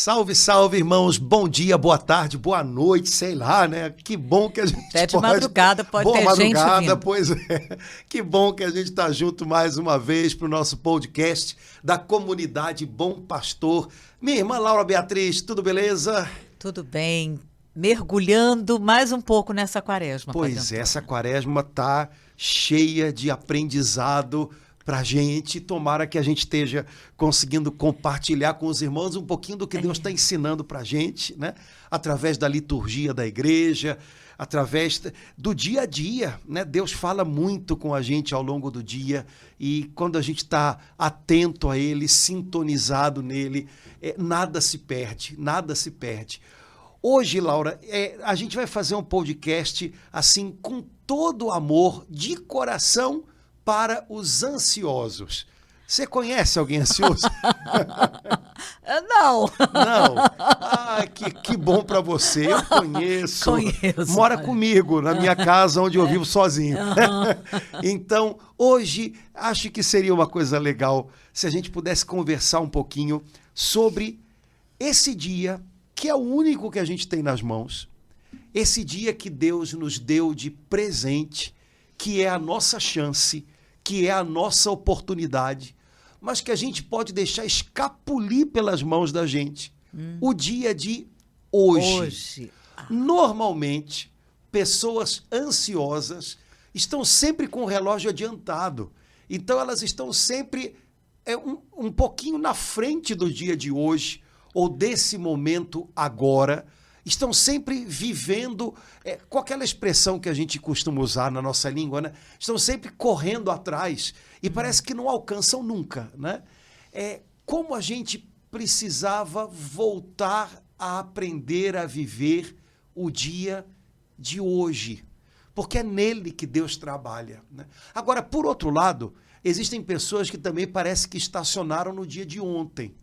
Salve, salve, irmãos. Bom dia, boa tarde, boa noite, sei lá, né? Que bom que a gente Até de madrugada pode boa ter madrugada, gente vindo. pois é. Que bom que a gente está junto mais uma vez para o nosso podcast da comunidade Bom Pastor. Minha irmã Laura Beatriz, tudo beleza? Tudo bem. Mergulhando mais um pouco nessa quaresma. Pois é, essa quaresma tá cheia de aprendizado pra gente. Tomara que a gente esteja conseguindo compartilhar com os irmãos um pouquinho do que Deus está ensinando pra gente, né? Através da liturgia da igreja, através do dia a dia, né? Deus fala muito com a gente ao longo do dia e quando a gente está atento a Ele, sintonizado nele, nada se perde, nada se perde. Hoje, Laura, a gente vai fazer um podcast assim com todo o amor, de coração, para os ansiosos. Você conhece alguém ansioso? Não. Não? Ah, que bom para você. Eu conheço. Conheço. Mora comigo, na minha casa, onde eu vivo sozinho. Então, hoje, acho que seria uma coisa legal se a gente pudesse conversar um pouquinho sobre esse dia, que é o único que a gente tem nas mãos, esse dia que Deus nos deu de presente, que é a nossa chance, que é a nossa oportunidade, mas que a gente pode deixar escapulir pelas mãos da gente. O dia de hoje. Normalmente, pessoas ansiosas estão sempre com o relógio adiantado. Então, elas estão sempre um pouquinho na frente do dia de hoje, ou desse momento agora, estão sempre vivendo, com aquela expressão que a gente costuma usar na nossa língua, né? Estão sempre correndo atrás e parece que não alcançam nunca, né? Como a gente precisava voltar a aprender a viver o dia de hoje, porque é nele que Deus trabalha, né? Agora, por outro lado, existem pessoas que também parece que estacionaram no dia de ontem.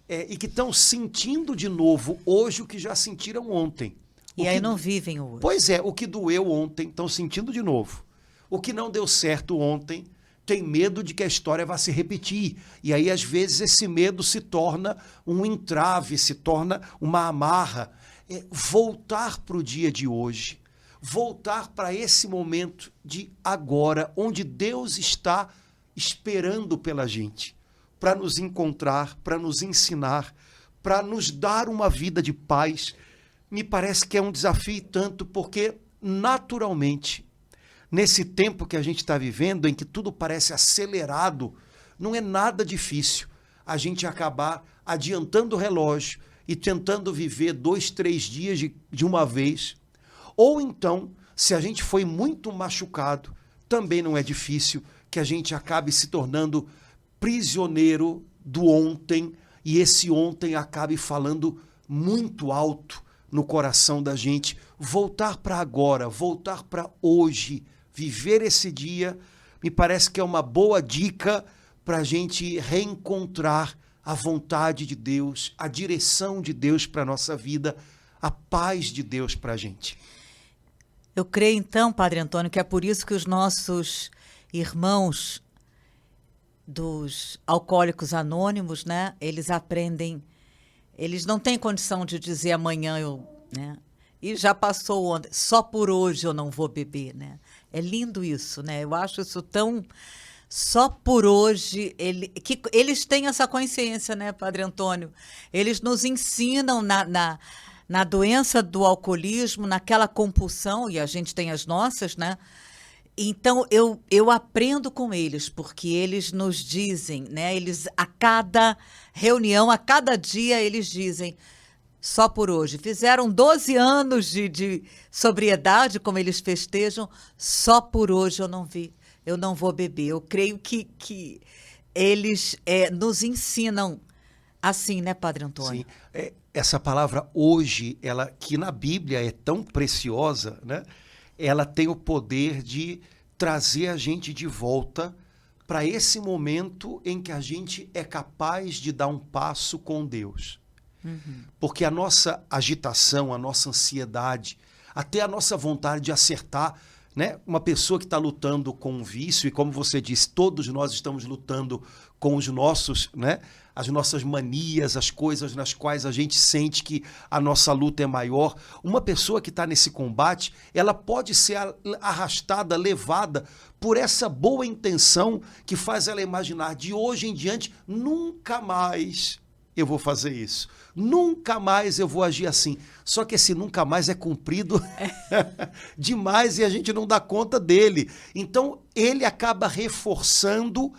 E que estão sentindo de novo hoje o que já sentiram ontem. E aí não vivem hoje. Pois é, o que doeu ontem, estão sentindo de novo. O que não deu certo ontem, tem medo de que a história vá se repetir. E aí, às vezes, esse medo se torna um entrave, se torna uma amarra. Voltar para o dia de hoje, voltar para esse momento de agora, onde Deus está esperando pela gente, para nos encontrar, para nos ensinar, para nos dar uma vida de paz, me parece que é um desafio tanto, porque naturalmente, nesse tempo que a gente está vivendo, em que tudo parece acelerado, não é nada difícil a gente acabar adiantando o relógio e tentando viver 2, 3 dias de uma vez. Ou então, se a gente foi muito machucado, também não é difícil que a gente acabe se tornando prisioneiro do ontem, e esse ontem acabe falando muito alto no coração da gente. Voltar para agora, voltar para hoje, viver esse dia, me parece que é uma boa dica para a gente reencontrar a vontade de Deus, a direção de Deus para a nossa vida, a paz de Deus para a gente. Eu creio então, Padre Antônio, que é por isso que os nossos irmãos dos alcoólicos anônimos, né? Eles aprendem, eles não têm condição de dizer amanhã né? E já passou ontem, só por hoje eu não vou beber, né? É lindo isso, né? Eu acho isso tão, só por hoje, que eles têm essa consciência, né, Padre Antônio? Eles nos ensinam na doença do alcoolismo, naquela compulsão, e a gente tem as nossas, né? Então, eu aprendo com eles, porque eles nos dizem, né? Eles, a cada reunião, a cada dia, eles dizem, só por hoje. Fizeram 12 anos de sobriedade, como eles festejam, só por hoje eu não vou beber. Eu creio que eles nos ensinam assim, né, Padre Antônio? Sim. Essa palavra hoje, ela que na Bíblia é tão preciosa, né? Ela tem o poder de trazer a gente de volta para esse momento em que a gente é capaz de dar um passo com Deus. Porque a nossa agitação, a nossa ansiedade, até a nossa vontade de acertar, né? Uma pessoa que está lutando com um vício, e como você disse, todos nós estamos lutando com os nossos, né? As nossas manias, as coisas nas quais a gente sente que a nossa luta é maior. Uma pessoa que está nesse combate, ela pode ser arrastada, levada por essa boa intenção que faz ela imaginar, de hoje em diante, nunca mais eu vou fazer isso. Nunca mais eu vou agir assim. Só que esse nunca mais é cumprido demais e a gente não dá conta dele. Então, ele acaba reforçando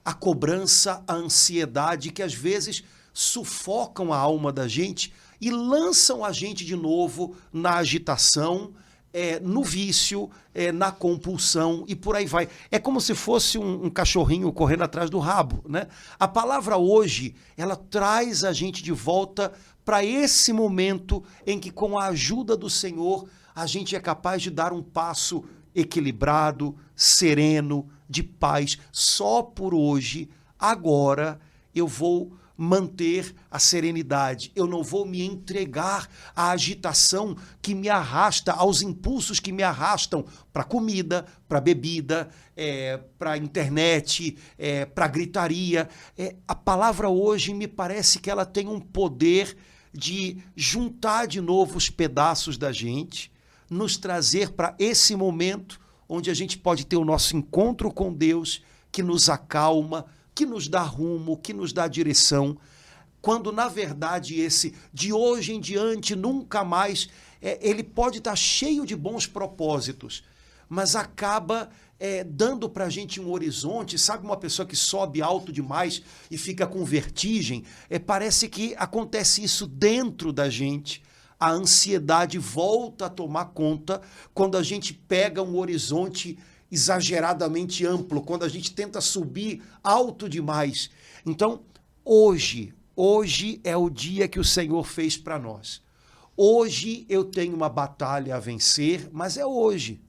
a cobrança, a ansiedade, que às vezes sufocam a alma da gente e lançam a gente de novo na agitação, no vício, na compulsão e por aí vai. É como se fosse um cachorrinho correndo atrás do rabo, né? A palavra hoje, ela traz a gente de volta para esse momento em que, com a ajuda do Senhor, a gente é capaz de dar um passo equilibrado, sereno, de paz. Só por hoje, agora, eu vou manter a serenidade. Eu não vou me entregar à agitação que me arrasta, aos impulsos que me arrastam para comida, para bebida, para internet, para gritaria. A palavra hoje me parece que ela tem um poder de juntar de novo os pedaços da gente, nos trazer para esse momento onde a gente pode ter o nosso encontro com Deus, que nos acalma, que nos dá rumo, que nos dá direção, quando na verdade esse de hoje em diante, nunca mais, ele pode estar cheio de bons propósitos, mas acaba dando para a gente um horizonte. Sabe, uma pessoa que sobe alto demais e fica com vertigem? Parece que acontece isso dentro da gente. A ansiedade volta a tomar conta quando a gente pega um horizonte exageradamente amplo, quando a gente tenta subir alto demais. Então, hoje é o dia que o Senhor fez para nós. Hoje eu tenho uma batalha a vencer, mas é hoje.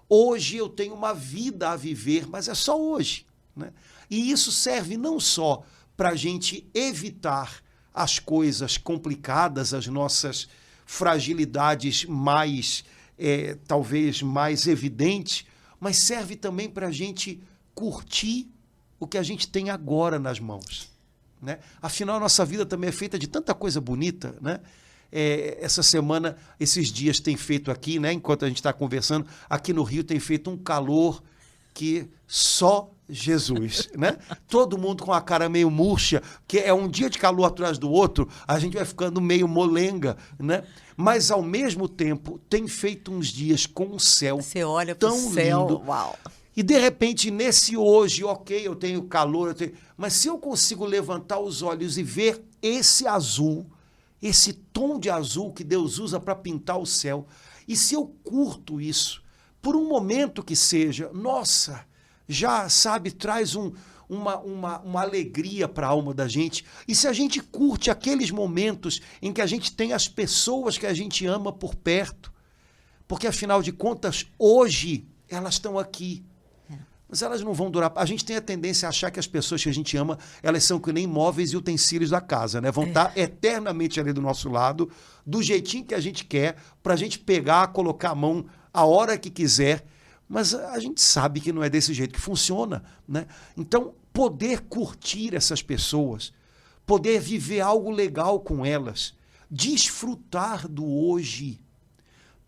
Hoje eu tenho uma vida a viver, mas é só hoje, né? E isso serve não só para a gente evitar as coisas complicadas, as nossas fragilidades mais, talvez mais evidentes, mas serve também para a gente curtir o que a gente tem agora nas mãos, né? Afinal, a nossa vida também é feita de tanta coisa bonita, né? Essa semana, esses dias tem feito aqui, né? Enquanto a gente está conversando, aqui no Rio tem feito um calor que só Jesus, né? Todo mundo com a cara meio murcha, que é um dia de calor atrás do outro, a gente vai ficando meio molenga, né? Mas, ao mesmo tempo, tem feito uns dias com o céu Você olha tão pro céu, lindo. uau. E, de repente, nesse hoje, ok, eu tenho calor, mas se eu consigo levantar os olhos e ver esse azul, esse tom de azul que Deus usa para pintar o céu, e se eu curto isso, por um momento que seja, nossa, já, sabe, traz uma alegria para a alma da gente. E se a gente curte aqueles momentos em que a gente tem as pessoas que a gente ama por perto, porque, afinal de contas, hoje elas estão aqui, mas elas não vão durar. A gente tem a tendência a achar que as pessoas que a gente ama, elas são que nem móveis e utensílios da casa, né? Vão estar eternamente ali do nosso lado, do jeitinho que a gente quer, para a gente pegar, colocar a mão a hora que quiser. Mas a gente sabe que não é desse jeito que funciona, né? Então, poder curtir essas pessoas, poder viver algo legal com elas, desfrutar do hoje,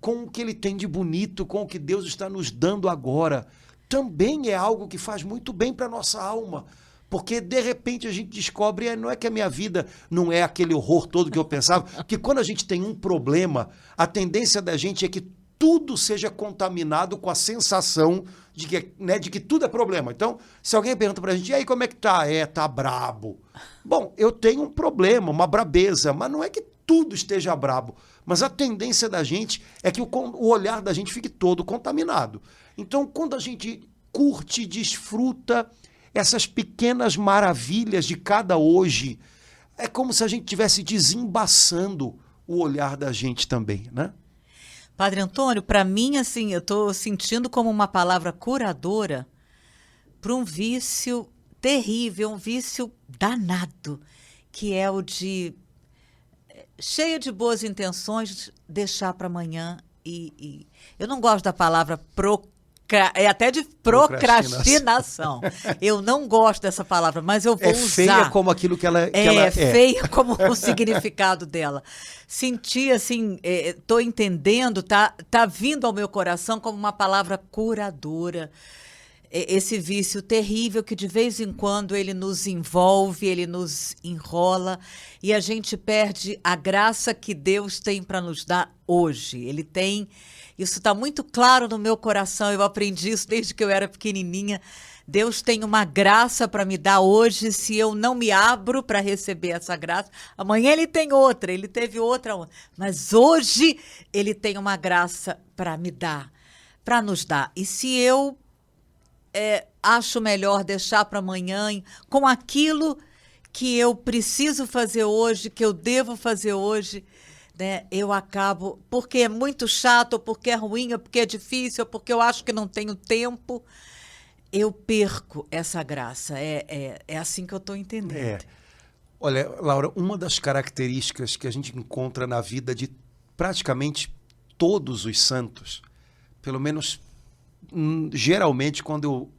com o que ele tem de bonito, com o que Deus está nos dando agora, também é algo que faz muito bem para a nossa alma. Porque, de repente, a gente descobre, não é que a minha vida não é aquele horror todo que eu pensava, porque quando a gente tem um problema, a tendência da gente é que tudo seja contaminado com a sensação de que tudo é problema. Então, se alguém pergunta pra gente, e aí, como é que tá? Tá brabo. Bom, eu tenho um problema, uma brabeza, mas não é que tudo esteja brabo. Mas a tendência da gente é que o olhar da gente fique todo contaminado. Então, quando a gente curte, desfruta essas pequenas maravilhas de cada hoje, é como se a gente estivesse desembaçando o olhar da gente também, né? Padre Antônio, para mim, assim, eu estou sentindo como uma palavra curadora para um vício terrível, um vício danado, que é o de, cheia de boas intenções, deixar para amanhã. E eu não gosto da palavra É até de procrastinação. Eu não gosto dessa palavra, mas eu vou usar. É feia como aquilo que ela é. Feia como o significado dela. Senti assim, tô entendendo, tá vindo ao meu coração como uma palavra curadora. Esse vício terrível que de vez em quando ele nos envolve, ele nos enrola e a gente perde a graça que Deus tem para nos dar hoje. Ele tem, isso está muito claro no meu coração, eu aprendi isso desde que eu era pequenininha. Deus tem uma graça para me dar hoje, se eu não me abro para receber essa graça. Amanhã ele tem outra, ele teve outra, mas hoje ele tem uma graça para me dar, para nos dar. E se eu acho melhor deixar para amanhã com aquilo que eu preciso fazer hoje, que eu devo fazer hoje, né? Eu acabo, porque é muito chato, ou porque é ruim, ou porque é difícil, ou porque eu acho que não tenho tempo, eu perco essa graça. É assim que eu estou entendendo. Olha, Laura, uma das características que a gente encontra na vida de praticamente todos os santos, pelo menos geralmente quando eu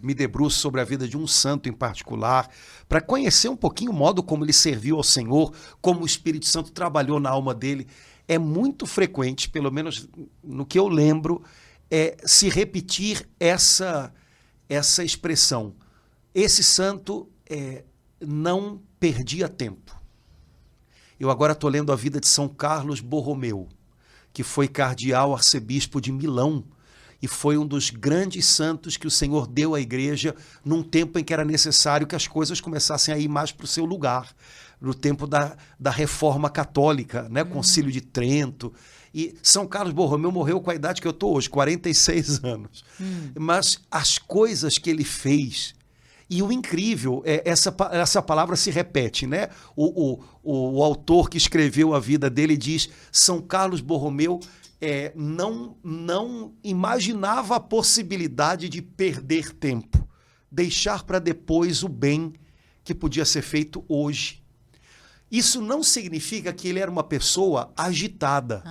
me debruço sobre a vida de um santo em particular, para conhecer um pouquinho o modo como ele serviu ao Senhor, como o Espírito Santo trabalhou na alma dele, é muito frequente, pelo menos no que eu lembro, se repetir essa expressão. Esse santo não perdia tempo. Eu agora estou lendo a vida de São Carlos Borromeu, que foi cardeal arcebispo de Milão, e foi um dos grandes santos que o Senhor deu à igreja num tempo em que era necessário que as coisas começassem a ir mais para o seu lugar, no tempo da Reforma Católica, né? Concílio de Trento. E São Carlos Borromeu morreu com a idade que eu estou hoje, 46 anos. Mas as coisas que ele fez, e o incrível, essa palavra se repete, né? O autor que escreveu a vida dele diz: São Carlos Borromeu não imaginava a possibilidade de perder tempo, deixar para depois o bem que podia ser feito hoje. Isso não significa que ele era uma pessoa agitada,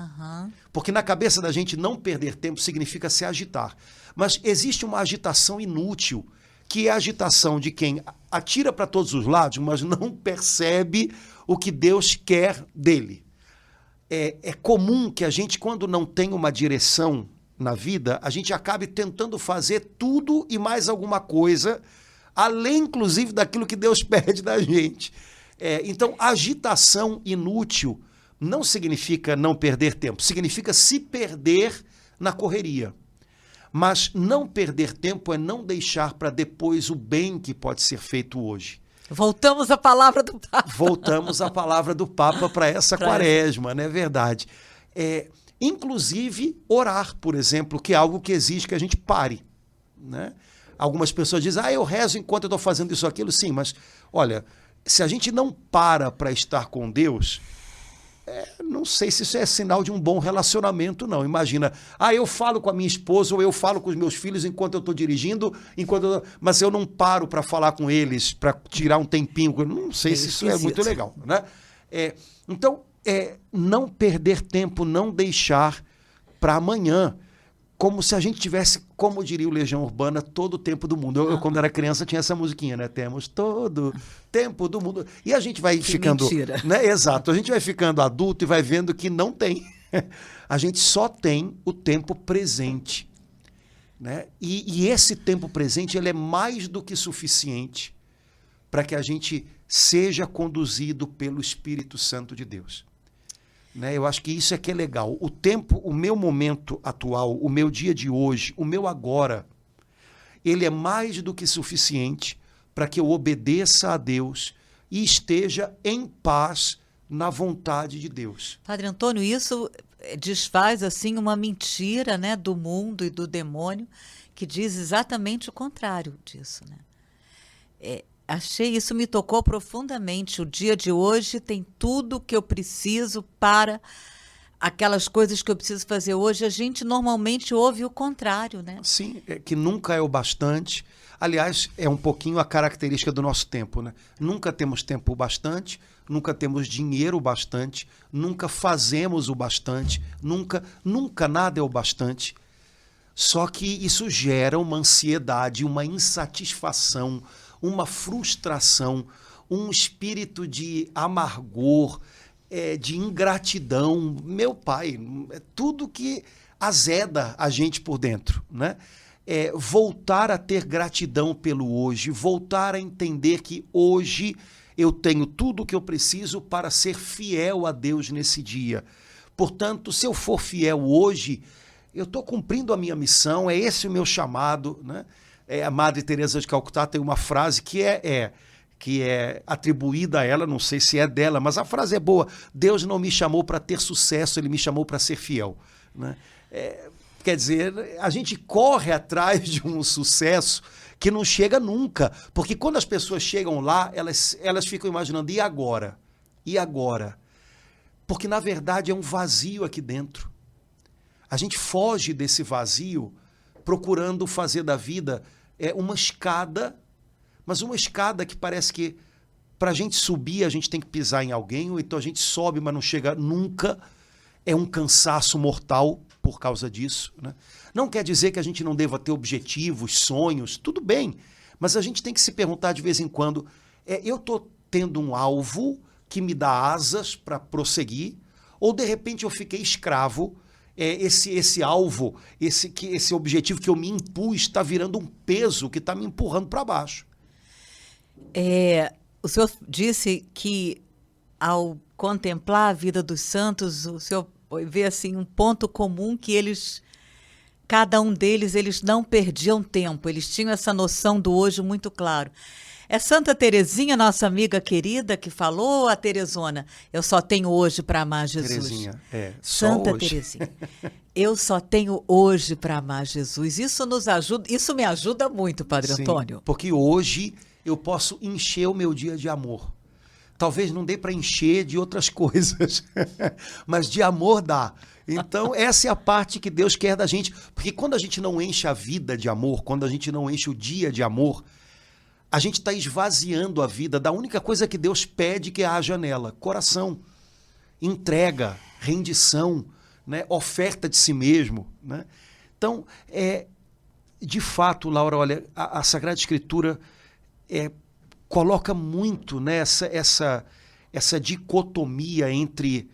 porque na cabeça da gente não perder tempo significa se agitar. Mas existe uma agitação inútil, que é a agitação de quem atira para todos os lados, mas não percebe o que Deus quer dele. É comum que a gente, quando não tem uma direção na vida, a gente acabe tentando fazer tudo e mais alguma coisa, além, inclusive, daquilo que Deus pede da gente. Então, agitação inútil não significa não perder tempo, significa se perder na correria. Mas não perder tempo é não deixar para depois o bem que pode ser feito hoje. Voltamos à palavra do Papa. Voltamos à palavra do Papa para essa quaresma, não é verdade? Inclusive, orar, por exemplo, que é algo que exige que a gente pare, né? Algumas pessoas dizem, eu rezo enquanto eu estou fazendo isso ou aquilo. Sim, mas, olha, se a gente não para estar com Deus, não sei se isso é sinal de um bom relacionamento, não. Imagina, eu falo com a minha esposa ou eu falo com os meus filhos enquanto eu estou dirigindo, mas eu não paro para falar com eles, para tirar um tempinho. Não sei se isso é muito legal, né? Então, não perder tempo, não deixar para amanhã, como se a gente tivesse, como diria o Legião Urbana, todo o tempo do mundo. Eu quando era criança, tinha essa musiquinha, né? Temos todo tempo do mundo. E a gente vai ficando... Mentira. Né? Exato. A gente vai ficando adulto e vai vendo que não tem. A gente só tem o tempo presente, né? E esse tempo presente, ele é mais do que suficiente para que a gente seja conduzido pelo Espírito Santo de Deus. Né? Eu acho que isso é que é legal. O tempo, o meu momento atual, o meu dia de hoje, o meu agora, ele é mais do que suficiente para que eu obedeça a Deus e esteja em paz na vontade de Deus. Padre Antônio, isso desfaz assim uma mentira, né, do mundo e do demônio, que diz exatamente o contrário disso, né? Achei, isso me tocou profundamente. O dia de hoje tem tudo que eu preciso para aquelas coisas que eu preciso fazer hoje. A gente normalmente ouve o contrário, né? Sim, que nunca é o bastante. Aliás, é um pouquinho a característica do nosso tempo, né? Nunca temos tempo o bastante, nunca temos dinheiro o bastante, nunca fazemos o bastante, nunca nada é o bastante. Só que isso gera uma ansiedade, uma insatisfação, uma frustração, um espírito de amargor, de ingratidão. Meu pai, é tudo que azeda a gente por dentro, né? Voltar a ter gratidão pelo hoje, voltar a entender que hoje eu tenho tudo o que eu preciso para ser fiel a Deus nesse dia. Portanto, se eu for fiel hoje, eu estou cumprindo a minha missão, é esse o meu chamado, né? A Madre Teresa de Calcutá tem uma frase que é atribuída a ela, não sei se é dela, mas a frase é boa: Deus não me chamou para ter sucesso, Ele me chamou para ser fiel, né? Quer dizer, a gente corre atrás de um sucesso que não chega nunca, porque quando as pessoas chegam lá, elas ficam imaginando, e agora? E agora? Porque, na verdade, é um vazio aqui dentro. A gente foge desse vazio procurando fazer da vida uma escada, mas uma escada que parece que para a gente subir a gente tem que pisar em alguém, ou então a gente sobe, mas não chega nunca. É um cansaço mortal por causa disso, né? Não quer dizer que a gente não deva ter objetivos, sonhos, tudo bem, mas a gente tem que se perguntar de vez em quando, eu estou tendo um alvo que me dá asas para prosseguir, ou de repente eu fiquei escravo, esse alvo, esse objetivo que eu me impus está virando um peso que está me empurrando para baixo. O senhor disse que ao contemplar a vida dos santos, o senhor vê assim um ponto comum que cada um deles, eles não perdiam tempo, eles tinham essa noção do hoje muito claro. É Santa Teresinha, nossa amiga querida, que falou, a Teresona, eu só tenho hoje para amar Jesus. Teresinha, Santa hoje. Teresinha, eu só tenho hoje para amar Jesus. Isso nos ajuda, isso me ajuda muito, Padre Sim, Antônio. porque hoje eu posso encher o meu dia de amor. Talvez não dê para encher de outras coisas, mas de amor dá. Então, essa é a parte que Deus quer da gente. Porque quando a gente não enche a vida de amor, quando a gente não enche o dia de amor, a gente está esvaziando a vida da única coisa que Deus pede que haja nela: coração, entrega, rendição, né? Oferta de si mesmo, né? Então, de fato, Laura, olha, a Sagrada Escritura coloca muito, né, essa dicotomia entre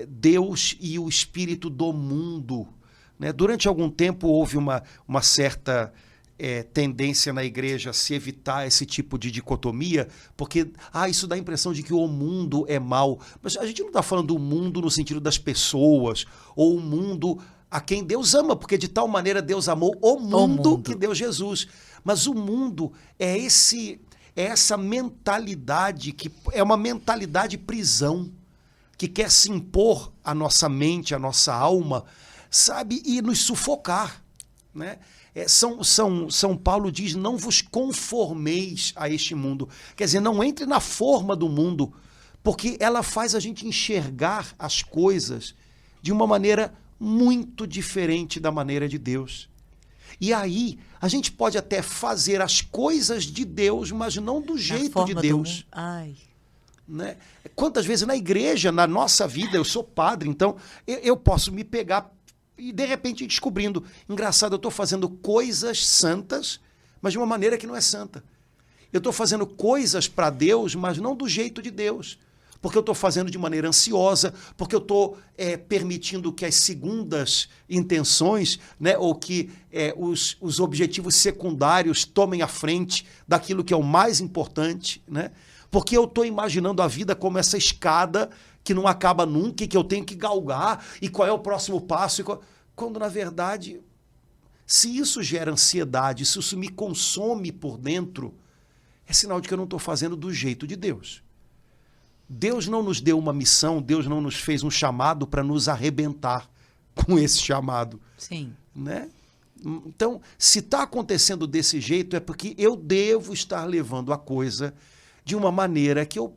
Deus e o espírito do mundo, né? Durante algum tempo houve uma certa tendência na igreja a se evitar esse tipo de dicotomia, porque isso dá a impressão de que o mundo é mau. Mas a gente não está falando do mundo no sentido das pessoas, ou o mundo a quem Deus ama, porque de tal maneira Deus amou o mundo que deu Jesus. Mas o mundo é essa mentalidade que é uma mentalidade prisão, que quer se impor à nossa mente, à nossa alma, sabe, e nos sufocar, né? São Paulo diz: não vos conformeis a este mundo. Quer dizer, não entre na forma do mundo, porque ela faz a gente enxergar as coisas de uma maneira muito diferente da maneira de Deus. E aí, a gente pode até fazer as coisas de Deus, mas não do jeito de Deus. Né? Quantas vezes na igreja, na nossa vida, eu sou padre, então eu posso me pegar e de repente descobrindo, engraçado, eu estou fazendo coisas santas, mas de uma maneira que não é santa. Eu estou fazendo coisas para Deus, mas não do jeito de Deus. Porque eu estou fazendo de maneira ansiosa, porque eu estou permitindo que as segundas intenções, né, ou que os objetivos secundários tomem a frente daquilo que é o mais importante, né? Porque eu estou imaginando a vida como essa escada que não acaba nunca e que eu tenho que galgar, e qual é o próximo passo, quando na verdade, se isso gera ansiedade, se isso me consome por dentro, é sinal de que eu não estou fazendo do jeito de Deus. Deus não nos deu uma missão, Deus não nos fez um chamado para nos arrebentar com esse chamado. Sim. Né? Então, se está acontecendo desse jeito, é porque eu devo estar levando a coisa de uma maneira que eu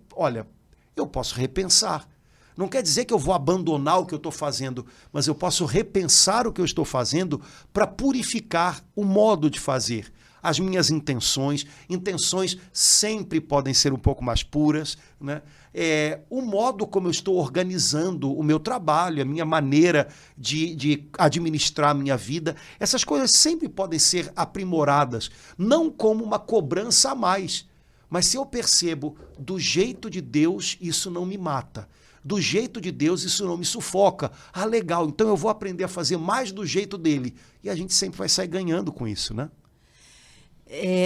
posso repensar. Não quer dizer que eu vou abandonar o que eu estou fazendo, mas eu posso repensar o que eu estou fazendo para purificar o modo de fazer. As minhas intenções sempre podem ser um pouco mais puras, né? o modo como eu estou organizando o meu trabalho, a minha maneira de administrar a minha vida. Essas coisas sempre podem ser aprimoradas, não como uma cobrança a mais. Mas se eu percebo do jeito de Deus, isso não me mata. Do jeito de Deus, isso não me sufoca. Ah, legal, então eu vou aprender a fazer mais do jeito dele. E a gente sempre vai sair ganhando com isso, né?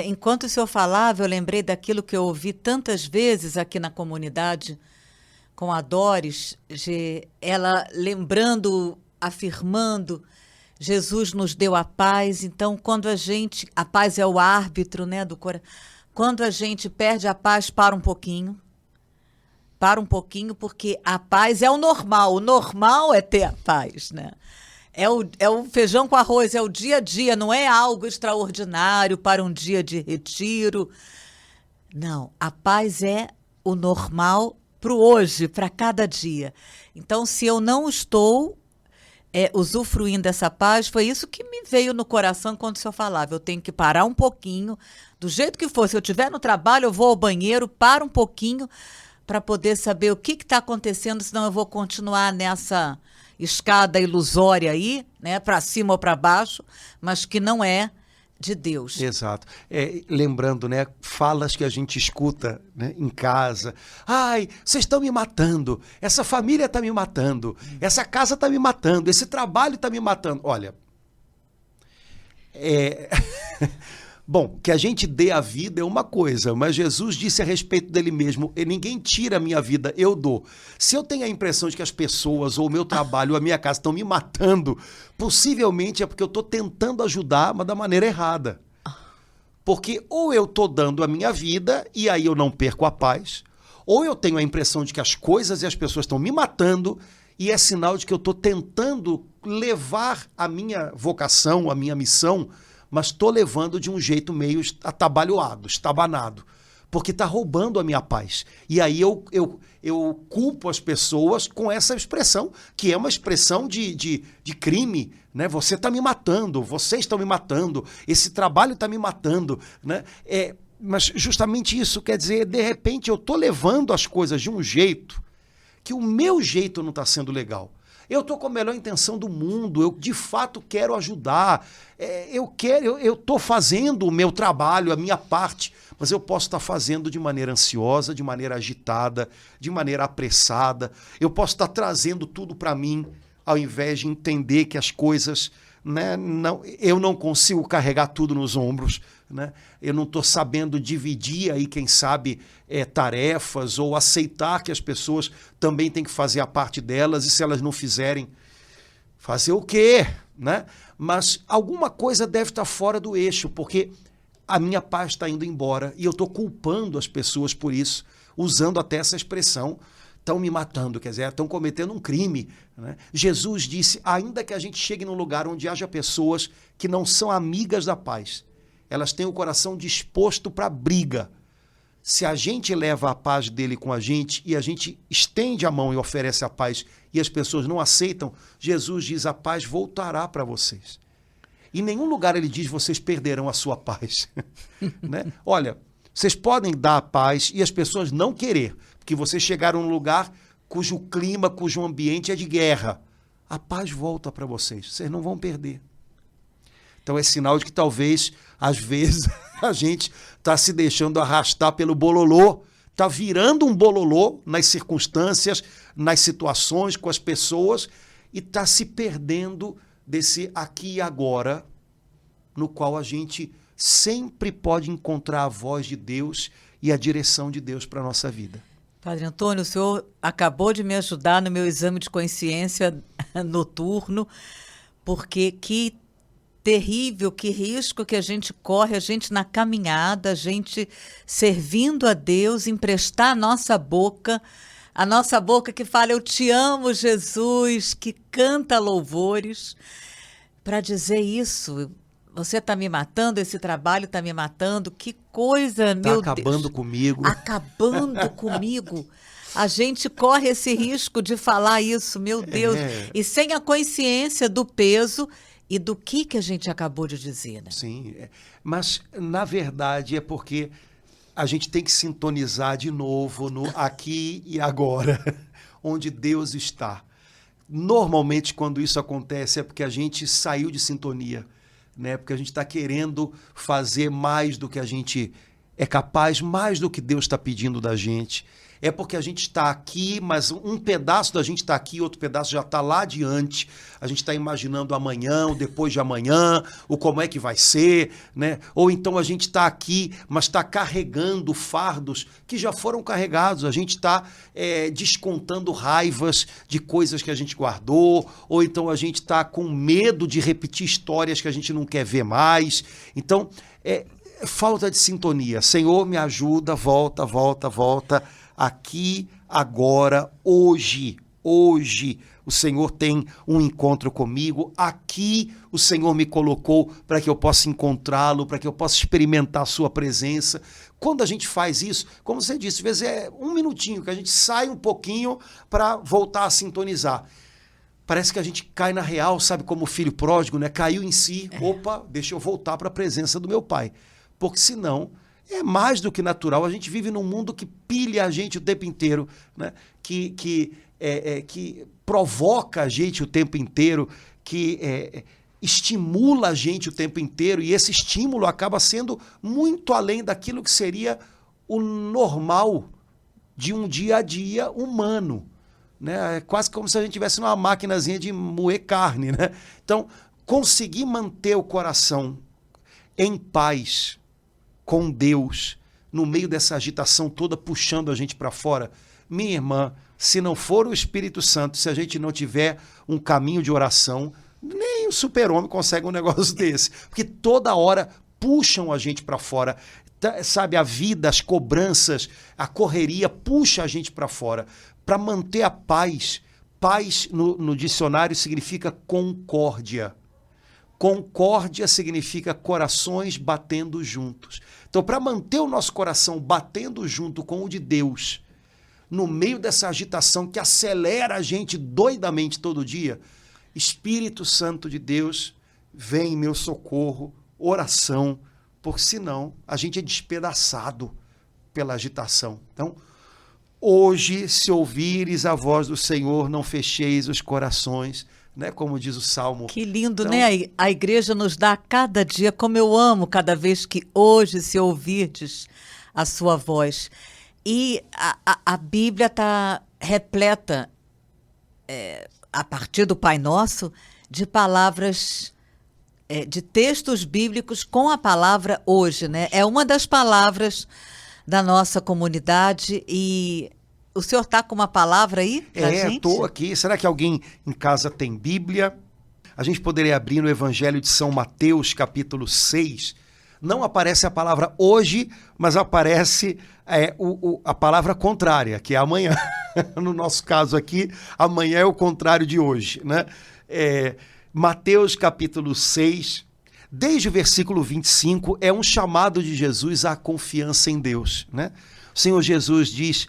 Enquanto o senhor falava, eu lembrei daquilo que eu ouvi tantas vezes aqui na comunidade com a Doris, ela lembrando, afirmando, Jesus nos deu a paz. Então, quando a paz é o árbitro, né, do coração. Quando a gente perde a paz, para um pouquinho, porque a paz é o normal é ter a paz, né? É o feijão com arroz, é o dia a dia, não é algo extraordinário para um dia de retiro. Não, a paz é o normal para o hoje, para cada dia. Então, se eu não estou usufruindo dessa paz, foi isso que me veio no coração quando o senhor falava. Eu tenho que parar um pouquinho, do jeito que for. Se eu estiver no trabalho, eu vou ao banheiro, paro um pouquinho para poder saber o que está acontecendo, senão eu vou continuar nessa escada ilusória aí, né, para cima ou para baixo, mas que não é de Deus. Exato. Lembrando, né, falas que a gente escuta, né, em casa. Ai, vocês estão me matando, essa família está me matando, essa casa está me matando, esse trabalho está me matando. Olha, bom, que a gente dê a vida é uma coisa, mas Jesus disse a respeito dele mesmo, ninguém tira a minha vida, eu dou. Se eu tenho a impressão de que as pessoas, ou o meu trabalho, ou a minha casa estão me matando, possivelmente é porque eu estou tentando ajudar, mas da maneira errada. Porque ou eu estou dando a minha vida, e aí eu não perco a paz, ou eu tenho a impressão de que as coisas e as pessoas estão me matando, e é sinal de que eu estou tentando levar a minha vocação, a minha missão, mas estou levando de um jeito meio atabalhoado, estabanado, porque está roubando a minha paz. E aí eu culpo as pessoas com essa expressão, que é uma expressão de crime, né? Você está me matando, vocês estão me matando, esse trabalho está me matando, né? Mas justamente isso quer dizer, de repente eu estou levando as coisas de um jeito que o meu jeito não está sendo legal. Eu estou com a melhor intenção do mundo, eu de fato quero ajudar, eu estou fazendo o meu trabalho, a minha parte, mas eu posso estar fazendo de maneira ansiosa, de maneira agitada, de maneira apressada, eu posso estar trazendo tudo para mim, ao invés de entender que as coisas, né, eu não consigo carregar tudo nos ombros, né? Eu não estou sabendo dividir aí, quem sabe, tarefas ou aceitar que as pessoas também têm que fazer a parte delas e se elas não fizerem, fazer o quê? Né? Mas alguma coisa deve estar fora do eixo, porque a minha paz está indo embora e eu estou culpando as pessoas por isso, usando até essa expressão, estão me matando, quer dizer, estão cometendo um crime. Né? Jesus disse, ainda que a gente chegue num lugar onde haja pessoas que não são amigas da paz, elas têm o coração disposto para briga. Se a gente leva a paz dele com a gente e a gente estende a mão e oferece a paz e as pessoas não aceitam, Jesus diz, a paz voltará para vocês. Em nenhum lugar ele diz, vocês perderão a sua paz. Né? Olha, vocês podem dar a paz e as pessoas não querer, porque vocês chegaram num lugar cujo clima, cujo ambiente é de guerra. A paz volta para vocês, vocês não vão perder. Então é sinal de que talvez, às vezes, a gente está se deixando arrastar pelo bololô, está virando um bololô nas circunstâncias, nas situações, com as pessoas, e está se perdendo desse aqui e agora, no qual a gente sempre pode encontrar a voz de Deus e a direção de Deus para a nossa vida. Padre Antônio, o senhor acabou de me ajudar no meu exame de consciência noturno, porque que terrível, que risco que a gente corre, a gente na caminhada, a gente servindo a Deus, emprestar a nossa boca que fala, eu te amo, Jesus, que canta louvores, para dizer isso. Você está me matando, esse trabalho está me matando, que coisa, meu Deus. Está acabando comigo. Acabando comigo. A gente corre esse risco de falar isso, meu Deus. E sem a consciência do peso e do que a gente acabou de dizer, né? Sim, mas na verdade é porque a gente tem que sintonizar de novo no aqui e agora, onde Deus está. Normalmente, quando isso acontece, é porque a gente saiu de sintonia, né? Porque a gente está querendo fazer mais do que a gente é capaz, mais do que Deus está pedindo da gente. É porque a gente está aqui, mas um pedaço da gente está aqui, outro pedaço já está lá adiante. A gente está imaginando amanhã, o depois de amanhã, o como é que vai ser, né? Ou então a gente está aqui, mas está carregando fardos que já foram carregados. A gente está descontando raivas de coisas que a gente guardou, ou então a gente está com medo de repetir histórias que a gente não quer ver mais. Então, falta de sintonia. Senhor, me ajuda, volta, volta, volta. Aqui, agora, hoje, o Senhor tem um encontro comigo. Aqui o Senhor me colocou para que eu possa encontrá-lo, para que eu possa experimentar a sua presença. Quando a gente faz isso, como você disse, às vezes é um minutinho que a gente sai um pouquinho para voltar a sintonizar. Parece que a gente cai na real, sabe, como o filho pródigo, né? Caiu em si. Opa, deixa eu voltar para a presença do meu pai. Porque senão é mais do que natural. A gente vive num mundo que pilha a gente o tempo inteiro, né? Que provoca a gente o tempo inteiro, que estimula a gente o tempo inteiro, e esse estímulo acaba sendo muito além daquilo que seria o normal de um dia a dia humano, né? É quase como se a gente tivesse uma maquinazinha de moer carne, né? Então, conseguir manter o coração em paz com Deus, no meio dessa agitação toda puxando a gente para fora. Minha irmã, se não for o Espírito Santo, se a gente não tiver um caminho de oração, nem o super-homem consegue um negócio desse. Porque toda hora puxam a gente para fora. Sabe, a vida, as cobranças, a correria puxa a gente para fora. Para manter a paz. Paz no dicionário significa concórdia. Concórdia significa corações batendo juntos. Então, para manter o nosso coração batendo junto com o de Deus, no meio dessa agitação que acelera a gente doidamente todo dia, Espírito Santo de Deus, vem em meu socorro, oração, porque senão a gente é despedaçado pela agitação. Então, hoje, se ouvires a voz do Senhor, não fecheis os corações, né? Como diz o Salmo. Que lindo, então, né? A igreja nos dá a cada dia, como eu amo cada vez que hoje se ouvirdes a sua voz. E a Bíblia está repleta, a partir do Pai Nosso, de palavras, de textos bíblicos com a palavra hoje, né? É uma das palavras da nossa comunidade. E o senhor está com uma palavra aí pra gente? Estou aqui. Será que alguém em casa tem Bíblia? A gente poderia abrir no Evangelho de São Mateus, capítulo 6. Não aparece a palavra hoje, mas aparece a palavra contrária, que é amanhã. No nosso caso aqui, amanhã é o contrário de hoje, né? Mateus, capítulo 6, desde o versículo 25, é um chamado de Jesus à confiança em Deus, né? O Senhor Jesus diz,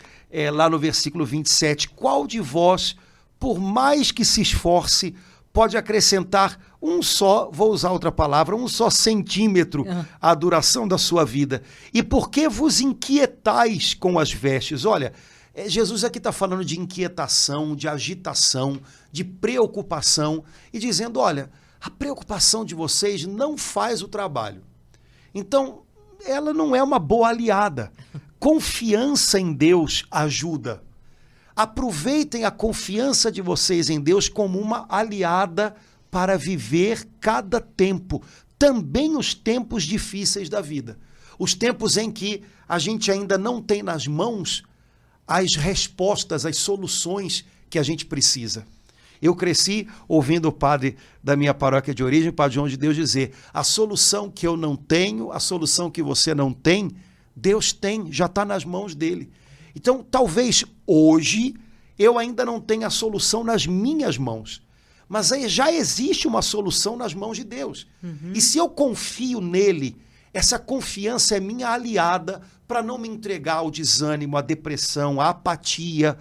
lá no versículo 27, qual de vós, por mais que se esforce, pode acrescentar vou usar outra palavra, um só centímetro à duração da sua vida? E por que vos inquietais com as vestes? Olha, Jesus aqui está falando de inquietação, de agitação, de preocupação, e dizendo, olha, a preocupação de vocês não faz o trabalho. Então, ela não é uma boa aliada. Confiança em Deus ajuda. Aproveitem a confiança de vocês em Deus como uma aliada para viver cada tempo, também os tempos difíceis da vida. Os tempos em que a gente ainda não tem nas mãos as respostas, as soluções que a gente precisa. Eu cresci ouvindo o padre da minha paróquia de origem, o padre João de Deus, dizer, a solução que eu não tenho, a solução que você não tem, Deus tem, já está nas mãos dele. Então, talvez hoje eu ainda não tenha a solução nas minhas mãos, mas aí já existe uma solução nas mãos de Deus. E se eu confio nele, essa confiança é minha aliada para não me entregar ao desânimo, à depressão, à apatia.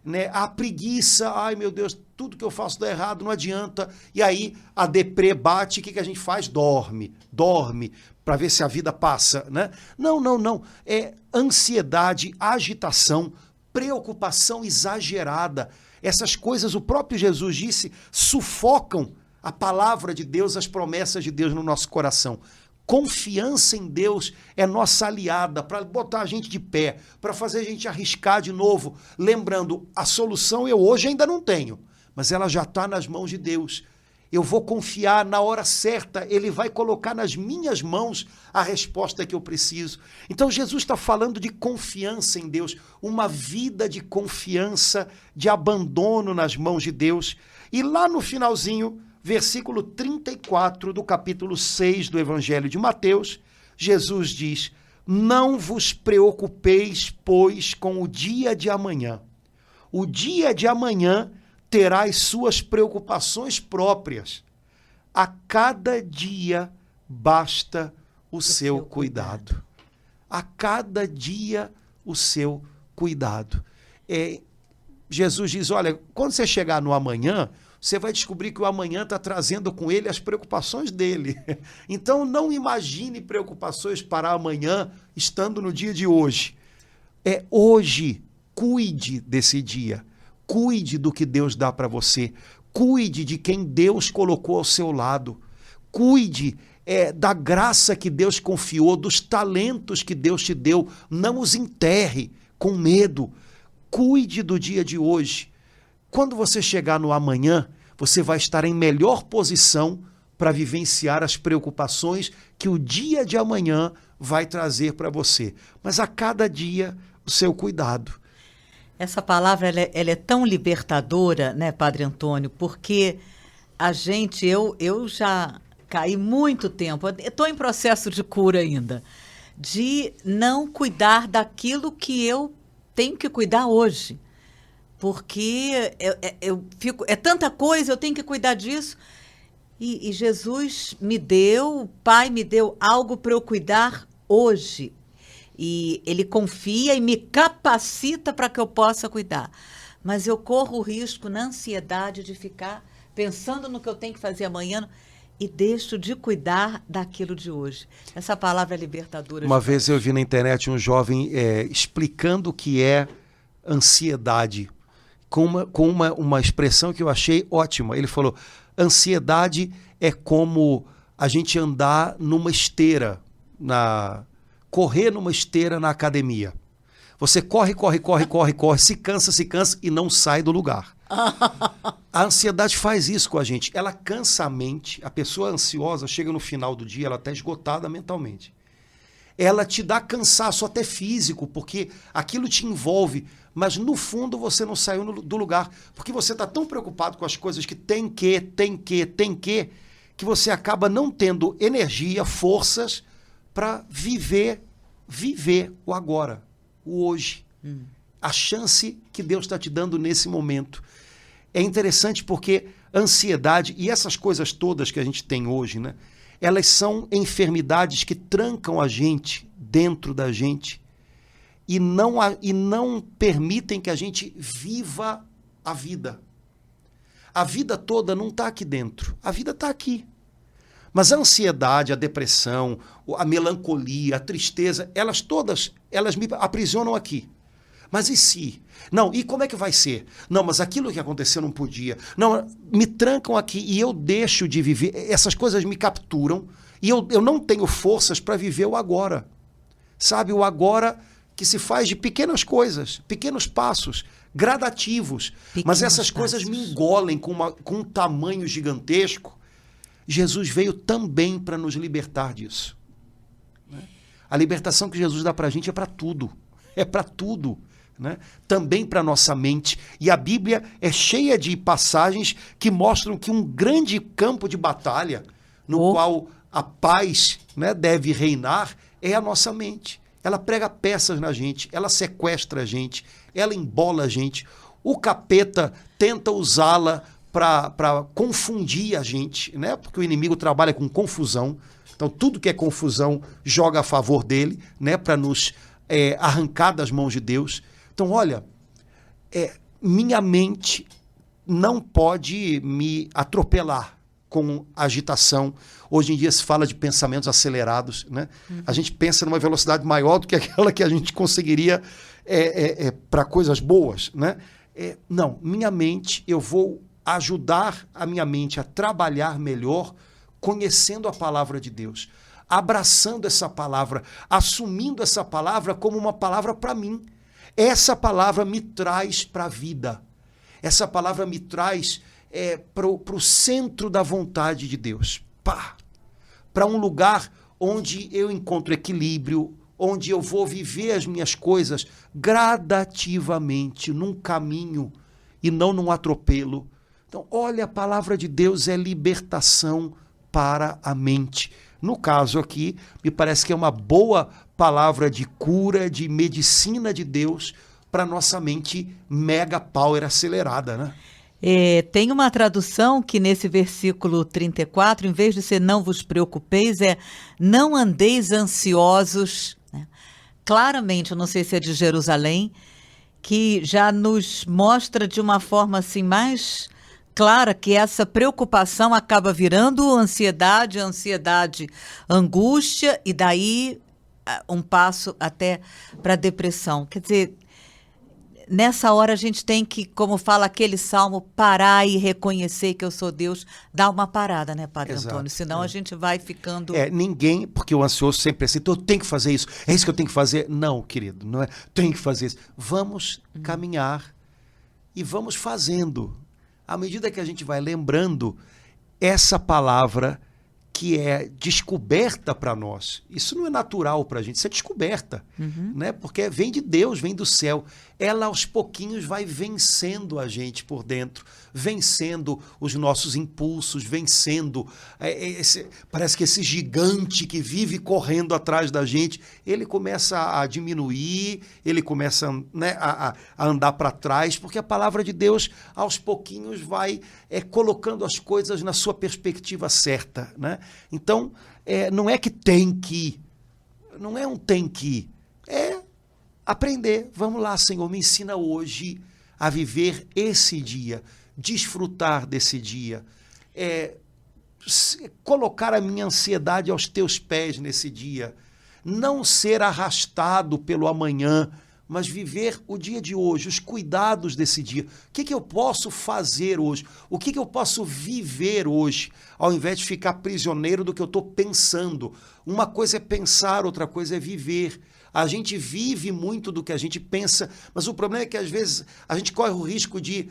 né? A preguiça, ai meu Deus, tudo que eu faço dá errado, não adianta. E aí a deprê bate, o que a gente faz? Dorme para ver se a vida passa, né? Não. É ansiedade, agitação, preocupação exagerada. Essas coisas, o próprio Jesus disse, sufocam a palavra de Deus, as promessas de Deus no nosso coração. Confiança em Deus é nossa aliada para botar a gente de pé, para fazer a gente arriscar de novo. Lembrando, a solução eu hoje ainda não tenho, mas ela já está nas mãos de Deus. Eu vou confiar na hora certa, Ele vai colocar nas minhas mãos a resposta que eu preciso. Então Jesus está falando de confiança em Deus, uma vida de confiança, de abandono nas mãos de Deus. E lá no finalzinho, versículo 34 do capítulo 6 do Evangelho de Mateus, Jesus diz, não vos preocupeis, pois, com o dia de amanhã. O dia de amanhã terá as suas preocupações próprias. A cada dia basta o seu cuidado. A cada dia o seu cuidado. Jesus diz, olha, quando você chegar no amanhã, você vai descobrir que o amanhã está trazendo com ele as preocupações dele. Então, não imagine preocupações para amanhã, estando no dia de hoje. Hoje, cuide desse dia. Cuide do que Deus dá para você. Cuide de quem Deus colocou ao seu lado. Cuide da graça que Deus confiou, dos talentos que Deus te deu. Não os enterre com medo. Cuide do dia de hoje. Quando você chegar no amanhã, você vai estar em melhor posição para vivenciar as preocupações que o dia de amanhã vai trazer para você. Mas a cada dia, o seu cuidado. Essa palavra ela é tão libertadora, né, Padre Antônio? Porque eu já caí muito tempo, estou em processo de cura ainda, de não cuidar daquilo que eu tenho que cuidar hoje. Porque é tanta coisa, eu tenho que cuidar disso. E Jesus o Pai me deu algo para eu cuidar hoje. E Ele confia e me capacita para que eu possa cuidar. Mas eu corro o risco, na ansiedade, de ficar pensando no que eu tenho que fazer amanhã e deixo de cuidar daquilo de hoje. Essa palavra é libertadora. Uma vez eu vi na internet um jovem explicando o que é ansiedade, com uma expressão que eu achei ótima. Ele falou, ansiedade é como a gente andar numa esteira, correr numa esteira na academia. Você corre, se cansa e não sai do lugar. A ansiedade faz isso com a gente. Ela cansa a mente. A pessoa ansiosa chega no final do dia, ela está esgotada mentalmente. Ela te dá cansaço até físico, porque aquilo te envolve, mas no fundo você não saiu do lugar, porque você está tão preocupado com as coisas que tem que você acaba não tendo energia, forças para viver o agora, o hoje. A chance que Deus está te dando nesse momento. É interessante porque ansiedade e essas coisas todas que a gente tem hoje, né? Elas são enfermidades que trancam a gente dentro da gente e não permitem que a gente viva a vida. A vida toda não está aqui dentro, a vida está aqui. Mas a ansiedade, a depressão, a melancolia, a tristeza, elas me aprisionam aqui. Mas e se? Não, e como é que vai ser? Não, mas aquilo que aconteceu não podia. Não, me trancam aqui e eu deixo de viver. Essas coisas me capturam e eu não tenho forças para viver o agora. Sabe, o agora que se faz de pequenas coisas, pequenos passos, gradativos. Mas essas coisas me engolem com um tamanho gigantesco. Jesus veio também para nos libertar disso. A libertação que Jesus dá para a gente é para tudo. É para tudo. Né? Também para a nossa mente. E a Bíblia é cheia de passagens que mostram que um grande campo de batalha no qual a paz, né, deve reinar é a nossa mente. Ela prega peças na gente, ela sequestra a gente, ela embola a gente. O capeta tenta usá-la para confundir a gente, né? Porque o inimigo trabalha com confusão. Então, tudo que é confusão joga a favor dele, né? Para nos arrancar das mãos de Deus. Então, olha, minha mente não pode me atropelar com agitação. Hoje em dia se fala de pensamentos acelerados, né? A gente pensa numa velocidade maior do que aquela que a gente conseguiria para coisas boas, né? Não, minha mente, eu vou ajudar a minha mente a trabalhar melhor conhecendo a palavra de Deus, abraçando essa palavra, assumindo essa palavra como uma palavra para mim. Essa palavra me traz para a vida. Essa palavra me traz para o centro da vontade de Deus. Para um lugar onde eu encontro equilíbrio, onde eu vou viver as minhas coisas gradativamente, num caminho e não num atropelo. Então, olha, a palavra de Deus é libertação para a mente. No caso aqui, me parece que é uma boa palavra de cura, de medicina de Deus para nossa mente mega power acelerada, né? Tem uma tradução que nesse versículo 34, em vez de ser não vos preocupeis, não andeis ansiosos, né? Claramente, eu não sei se é de Jerusalém, que já nos mostra de uma forma assim mais clara que essa preocupação acaba virando ansiedade, angústia, e daí um passo até para depressão. Quer dizer, nessa hora a gente tem que, como fala aquele salmo, parar e reconhecer que eu sou Deus, dar uma parada, né, Padre Exato, Antônio? Senão a gente vai ficando... Ninguém, porque o ansioso sempre pensa, então eu tenho que fazer isso, é isso que eu tenho que fazer. Não, querido, não é, tenho que fazer isso. Vamos caminhar e vamos fazendo. À medida que a gente vai lembrando essa palavra que é descoberta para nós. Isso não é natural para a gente, isso é descoberta, né? Porque vem de Deus, vem do céu. Ela aos pouquinhos vai vencendo a gente por dentro, vencendo os nossos impulsos, vencendo parece que esse gigante que vive correndo atrás da gente, ele começa a diminuir, ele começa, né, a andar para trás, porque a palavra de Deus aos pouquinhos vai colocando as coisas na sua perspectiva certa, né? Então, não é que tem que, não é um tem que, é aprender. Vamos lá, Senhor, me ensina hoje a viver esse dia, desfrutar desse dia, colocar a minha ansiedade aos teus pés nesse dia, não ser arrastado pelo amanhã, mas viver o dia de hoje, os cuidados desse dia. O que eu posso fazer hoje? O que eu posso viver hoje, ao invés de ficar prisioneiro do que eu estou pensando? Uma coisa é pensar, outra coisa é viver. A gente vive muito do que a gente pensa, mas o problema é que às vezes a gente corre o risco de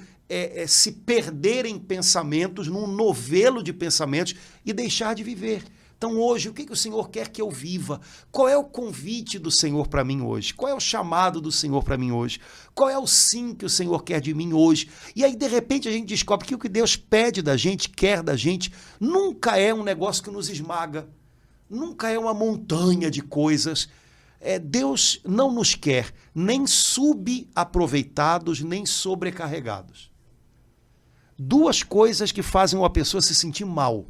se perder em pensamentos, num novelo de pensamentos e deixar de viver. Então hoje, o que o Senhor quer que eu viva? Qual é o convite do Senhor para mim hoje? Qual é o chamado do Senhor para mim hoje? Qual é o sim que o Senhor quer de mim hoje? E aí, de repente, a gente descobre que o que Deus pede da gente, quer da gente, nunca é um negócio que nos esmaga, nunca é uma montanha de coisas. Deus não nos quer nem subaproveitados, nem sobrecarregados. Duas coisas que fazem uma pessoa se sentir mal.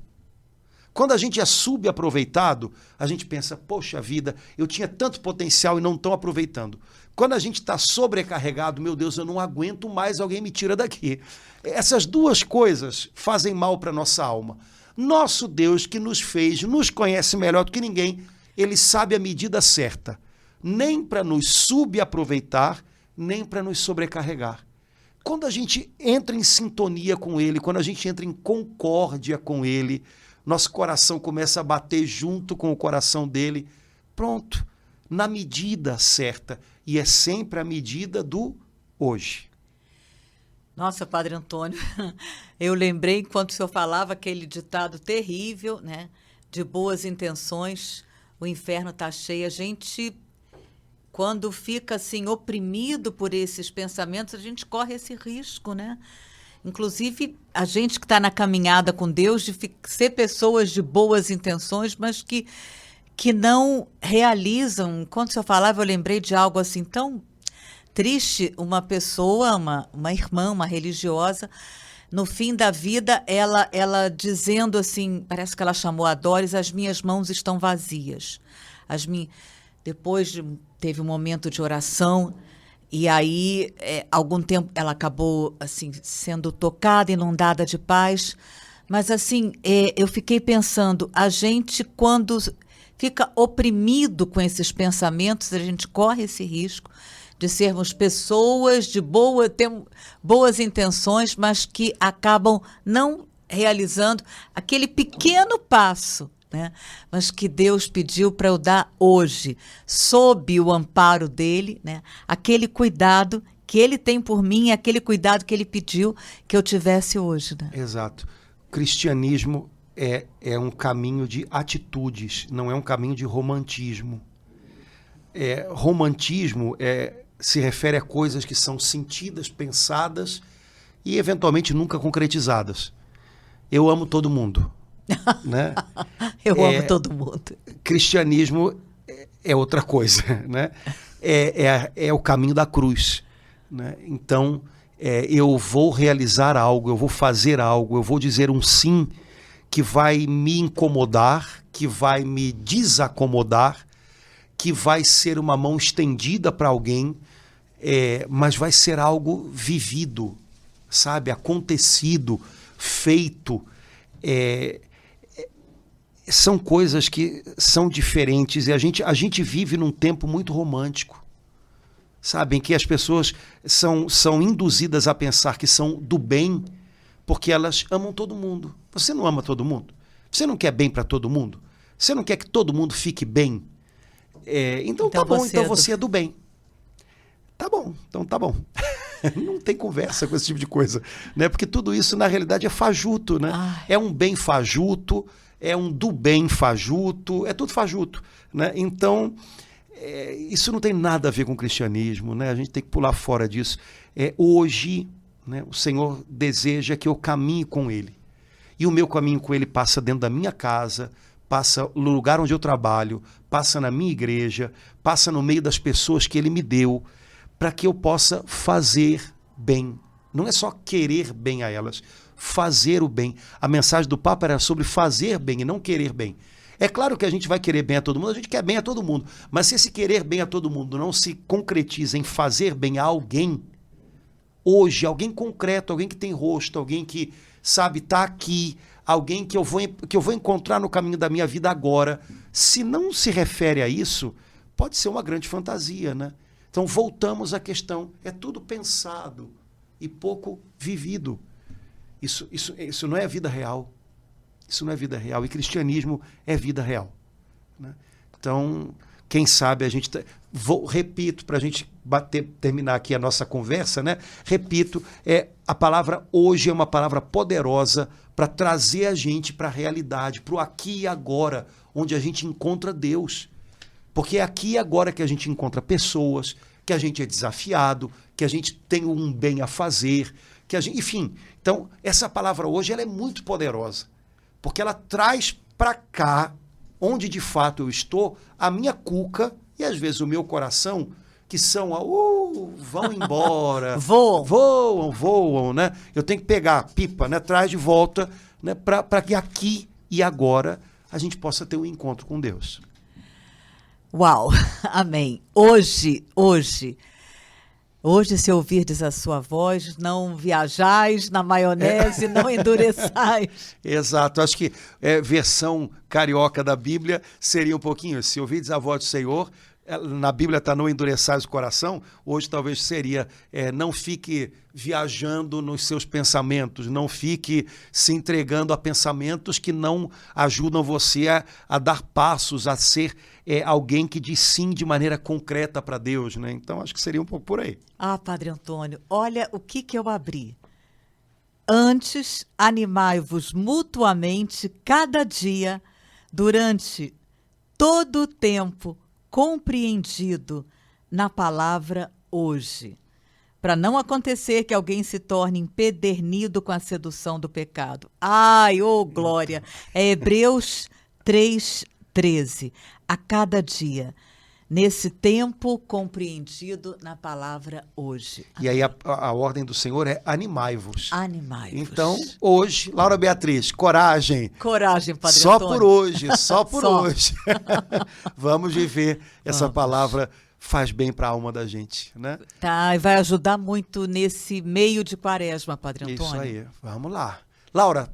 Quando a gente é subaproveitado, a gente pensa, poxa vida, eu tinha tanto potencial e não estou aproveitando. Quando a gente está sobrecarregado, meu Deus, eu não aguento mais, alguém me tira daqui. Essas duas coisas fazem mal para a nossa alma. Nosso Deus que nos fez, nos conhece melhor do que ninguém, ele sabe a medida certa, nem para nos subaproveitar, nem para nos sobrecarregar. Quando a gente entra em sintonia com ele, quando a gente entra em concórdia com ele, nosso coração começa a bater junto com o coração dele, pronto, na medida certa, e é sempre a medida do hoje. Nossa, Padre Antônio, eu lembrei, enquanto o senhor falava, aquele ditado terrível, né? De boas intenções, o inferno está cheio. A gente, quando fica assim, oprimido por esses pensamentos, a gente corre esse risco, né? Inclusive, a gente que está na caminhada com Deus, de ser pessoas de boas intenções, mas que não realizam. Quando o senhor falava, eu lembrei de algo assim tão triste. Uma pessoa, uma irmã, uma religiosa, no fim da vida, ela dizendo assim, parece que ela chamou a Doris, as minhas mãos estão vazias. Depois teve um momento de oração, E aí, algum tempo, ela acabou assim sendo tocada, inundada de paz. Mas assim, eu fiquei pensando, a gente quando fica oprimido com esses pensamentos, a gente corre esse risco de sermos pessoas de boas intenções, mas que acabam não realizando aquele pequeno passo, né? Mas que Deus pediu para eu dar hoje, sob o amparo dele, né? Aquele cuidado que ele tem por mim, aquele cuidado que ele pediu que eu tivesse hoje, né? Exato. O cristianismo é um caminho de atitudes, não é um caminho de romantismo. Romantismo se refere a coisas que são sentidas, pensadas e eventualmente nunca concretizadas. Eu amo todo mundo. Né? Eu amo todo mundo. Cristianismo é outra coisa. Né? É o caminho da cruz. Né? Então, eu vou realizar algo, eu vou fazer algo, eu vou dizer um sim que vai me incomodar, que vai me desacomodar, que vai ser uma mão estendida para alguém, mas vai ser algo vivido, sabe? Acontecido, feito. São coisas que são diferentes e a gente vive num tempo muito romântico, sabe? Em que as pessoas são induzidas a pensar que são do bem porque elas amam todo mundo. Você não ama todo mundo? Você não quer bem para todo mundo? Você não quer que todo mundo fique bem? Então tá bom, então você é do bem. Tá bom, então tá bom. Não tem conversa com esse tipo de coisa, né? Porque tudo isso, na realidade, é fajuto, né? Ai. É um bem fajuto, é um do bem fajuto, é tudo fajuto, né? Então, isso não tem nada a ver com o cristianismo, né? A gente tem que pular fora disso. Hoje, né, o Senhor deseja que eu caminhe com Ele. E o meu caminho com Ele passa dentro da minha casa, passa no lugar onde eu trabalho, passa na minha igreja, passa no meio das pessoas que Ele me deu, para que eu possa fazer bem. Não é só querer bem a elas, fazer o bem. A mensagem do Papa era sobre fazer bem e não querer bem. É claro que a gente vai querer bem a todo mundo, a gente quer bem a todo mundo, mas se esse querer bem a todo mundo não se concretiza em fazer bem a alguém, hoje, alguém concreto, alguém que tem rosto, alguém que, sabe, está aqui, alguém que eu vou encontrar no caminho da minha vida agora, se não se refere a isso, pode ser uma grande fantasia, né? Então, voltamos à questão, é tudo pensado e pouco vivido. Isso não é vida real. Isso não é vida real. E cristianismo é vida real. Né? Então, quem sabe a gente... repito, para a gente terminar aqui a nossa conversa, né? Repito, a palavra hoje é uma palavra poderosa para trazer a gente para a realidade, para o aqui e agora, onde a gente encontra Deus. Porque é aqui e agora que a gente encontra pessoas, que a gente é desafiado, que a gente tem um bem a fazer, que a gente, enfim. Então, essa palavra hoje ela é muito poderosa, porque ela traz para cá, onde de fato eu estou, a minha cuca e às vezes o meu coração, que são, vão embora. voam, né? Eu tenho que pegar a pipa, né? Traz de volta, né? Para que aqui e agora a gente possa ter um encontro com Deus. Uau, amém. Hoje, se ouvirdes a sua voz, não viajais na maionese, não endureçais. Exato, acho que versão carioca da Bíblia seria um pouquinho, se ouvirdes a voz do Senhor, na Bíblia está não endureçais o coração, hoje talvez seria não fique viajando nos seus pensamentos, não fique se entregando a pensamentos que não ajudam você a dar passos, a ser alguém que diz sim de maneira concreta para Deus, né? Então acho que seria um pouco por aí. Padre Antônio, olha o que eu abri. Antes, animai-vos mutuamente cada dia, durante todo o tempo compreendido na palavra hoje, para não acontecer que alguém se torne empedernido com a sedução do pecado. Ai, ô glória! É Hebreus 3:13. A cada dia, nesse tempo compreendido na palavra hoje. E aí a ordem do Senhor é animai-vos. Animai-vos. Então, hoje, Laura Beatriz, coragem. Coragem, Padre Só Antônio. por hoje, só por hoje. Vamos viver essa palavra faz bem para a alma da gente, né? Tá, e vai ajudar muito nesse meio de quaresma, Padre Antônio. Isso aí, vamos lá. Laura,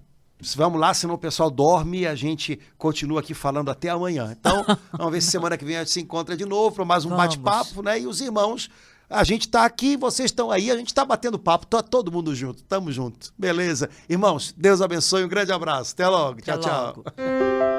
vamos lá, senão o pessoal dorme e a gente continua aqui falando até amanhã. Então, vamos ver se semana que vem a gente se encontra de novo para mais um bate-papo, né? E os irmãos, a gente está aqui, vocês estão aí, a gente está batendo papo, tá todo mundo junto, tamo junto. Beleza? Irmãos, Deus abençoe, um grande abraço. Até logo. Até Tchau, logo. tchau.